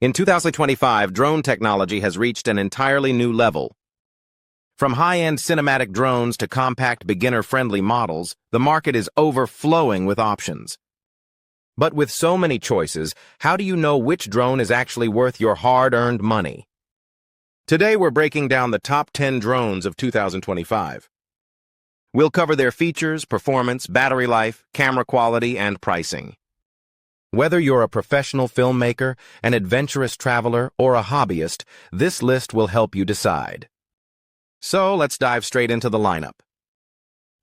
In 2025, drone technology has reached an entirely new level. From high-end cinematic drones to compact beginner-friendly models, the market is overflowing with options. But with so many choices, how do you know which drone is actually worth your hard-earned money? Today we're breaking down the top 10 drones of 2025. We'll cover their features, performance, battery life, camera quality, and pricing. Whether you're a professional filmmaker, an adventurous traveler, or a hobbyist, this list will help you decide. So let's dive straight into the lineup.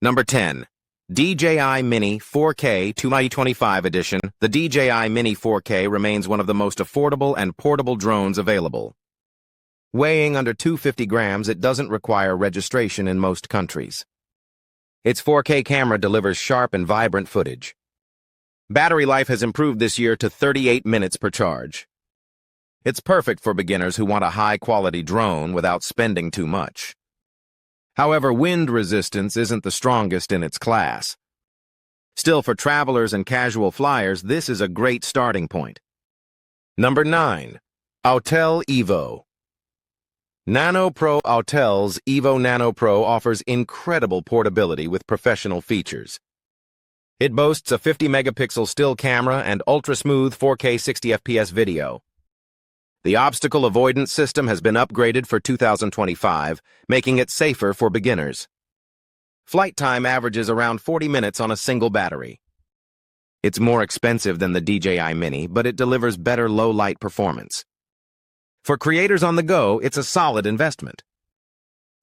Number 10. DJI Mini 4K 2025 edition. The DJI Mini 4K remains one of the most affordable and portable drones available. Weighing under 250 grams, it doesn't require registration in most countries. Its 4K camera delivers sharp and vibrant footage. Battery life has improved this year to 38 minutes per charge. It's perfect for beginners who want a high-quality drone without spending too much. However, wind resistance isn't the strongest in its class. Still, for travelers and casual flyers, this is a great starting point. Number 9. Autel Evo. Nano Pro. Autel's Evo Nano Pro offers incredible portability with professional features. It boasts a 50-megapixel still camera and ultra-smooth 4K 60 FPS video. The obstacle avoidance system has been upgraded for 2025, making it safer for beginners. Flight time averages around 40 minutes on a single battery. It's more expensive than the DJI Mini, but it delivers better low-light performance. For creators on the go, it's a solid investment.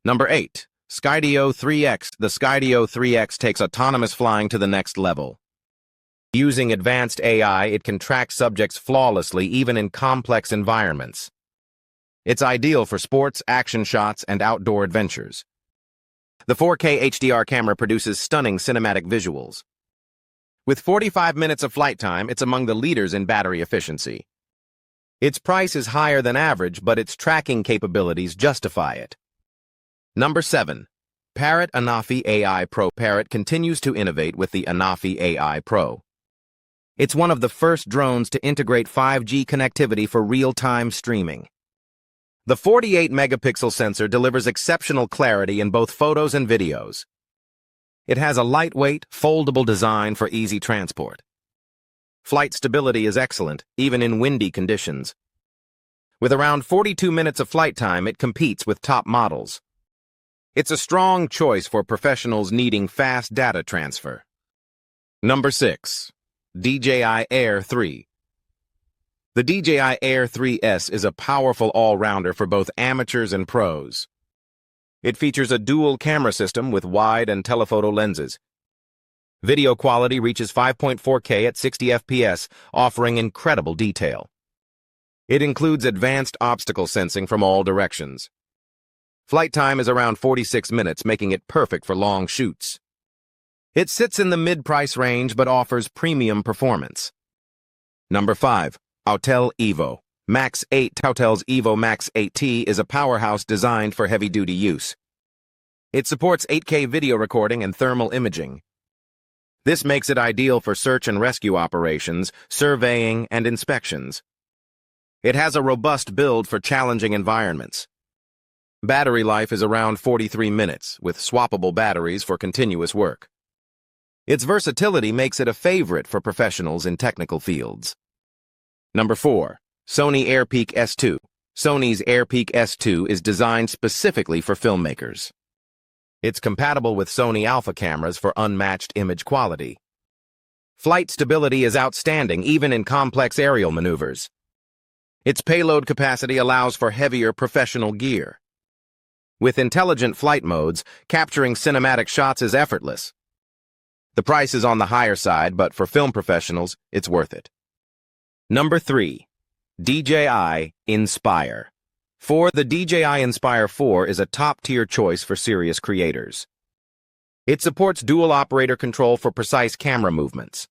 Number 8. Skydio 3X. The Skydio 3X takes autonomous flying to the next level. Using advanced AI, it can track subjects flawlessly even in complex environments. It's ideal for sports, action shots, and outdoor adventures. The 4K HDR camera produces stunning cinematic visuals. With 45 minutes of flight time, it's among the leaders in battery efficiency. Its price is higher than average, but its tracking capabilities justify it. Number 7. Parrot Anafi AI Pro. Parrot continues to innovate with the Anafi AI Pro. It's one of the first drones to integrate 5G connectivity for real-time streaming. The 48-megapixel sensor delivers exceptional clarity in both photos and videos. It has a lightweight, foldable design for easy transport. Flight stability is excellent, even in windy conditions. With around 42 minutes of flight time, it competes with top models. It's a strong choice for professionals needing fast data transfer. Number 6. DJI Air 3. The DJI Air 3S is a powerful all-rounder for both amateurs and pros. It features a dual camera system with wide and telephoto lenses. Video quality reaches 5.4K at 60 FPS, offering incredible detail. It includes advanced obstacle sensing from all directions. Flight time is around 46 minutes, making it perfect for long shoots. It sits in the mid-price range but offers premium performance. Number 5. Autel Evo Max 8. Autel's Evo Max 8T is a powerhouse designed for heavy-duty use. It supports 8K video recording and thermal imaging. This makes it ideal for search and rescue operations, surveying, and inspections. It has a robust build for challenging environments. Battery life is around 43 minutes, with swappable batteries for continuous work. Its versatility makes it a favorite for professionals in technical fields. Number 4. Sony AirPeak S2. Sony's AirPeak S2 is designed specifically for filmmakers. It's compatible with Sony Alpha cameras for unmatched image quality. Flight stability is outstanding even in complex aerial maneuvers. Its payload capacity allows for heavier professional gear. With intelligent flight modes, capturing cinematic shots is effortless. The price is on the higher side, but for film professionals, it's worth it. Number 3. DJI Inspire 4. The DJI Inspire 4 is a top-tier choice for serious creators. It supports dual operator control for precise camera movements.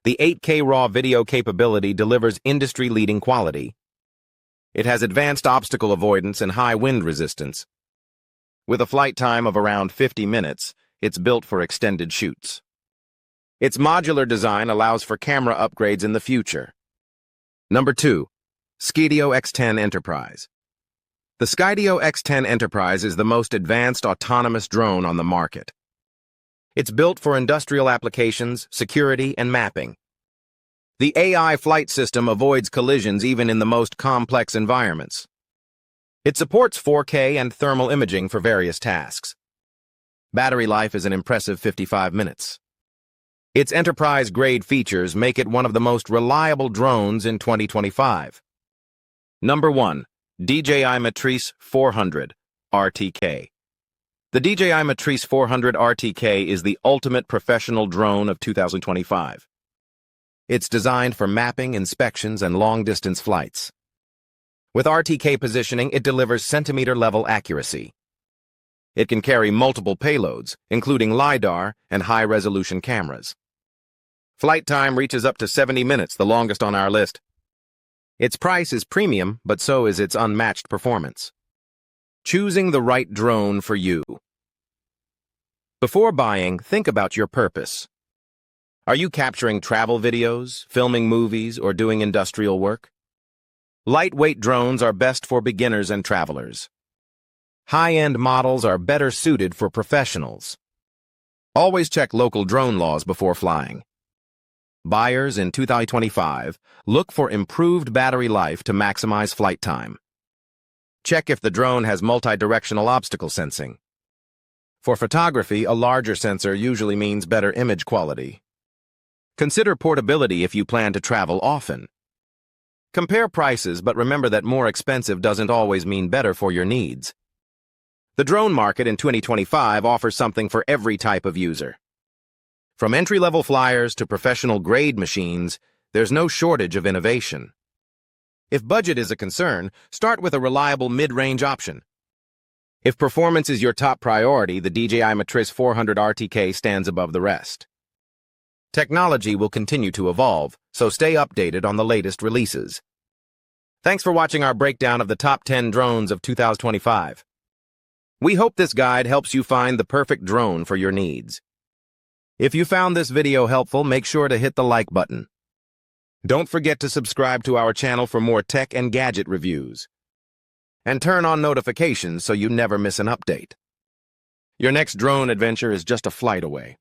The 8K RAW video capability delivers industry-leading quality. It has advanced obstacle avoidance and high wind resistance. With a flight time of around 50 minutes, it's built for extended shoots. Its modular design allows for camera upgrades in the future. Number 2. Skydio X10 Enterprise. The Skydio X10 Enterprise is the most advanced autonomous drone on the market. It's built for industrial applications, security, and mapping. The AI flight system avoids collisions even in the most complex environments. It supports 4K and thermal imaging for various tasks. Battery life is an impressive 55 minutes. Its enterprise-grade features make it one of the most reliable drones in 2025. Number 1. DJI Matrice 400 RTK. The DJI Matrice 400 RTK is the ultimate professional drone of 2025. It's designed for mapping, inspections, and long-distance flights. With RTK positioning, it delivers centimeter-level accuracy. It can carry multiple payloads, including LiDAR and high-resolution cameras. Flight time reaches up to 70 minutes, the longest on our list. Its price is premium, but so is its unmatched performance. Choosing the right drone for you. Before buying, think about your purpose. Are you capturing travel videos, filming movies, or doing industrial work? Lightweight drones are best for beginners and travelers. High-end models are better suited for professionals. Always check local drone laws before flying. Buyers in 2025 look for improved battery life to maximize flight time. Check if the drone has multi-directional obstacle sensing. For photography, a larger sensor usually means better image quality. Consider portability if you plan to travel often. Compare prices, but remember that more expensive doesn't always mean better for your needs. The drone market in 2025 offers something for every type of user. From entry-level flyers to professional-grade machines, there's no shortage of innovation. If budget is a concern, start with a reliable mid-range option. If performance is your top priority, the DJI Matrice 400 RTK stands above the rest. Technology will continue to evolve, so stay updated on the latest releases. Thanks for watching our breakdown of the top 10 drones of 2025. We hope this guide helps you find the perfect drone for your needs. If you found this video helpful, make sure to hit the like button. Don't forget to subscribe to our channel for more tech and gadget reviews. And turn on notifications so you never miss an update. Your next drone adventure is just a flight away.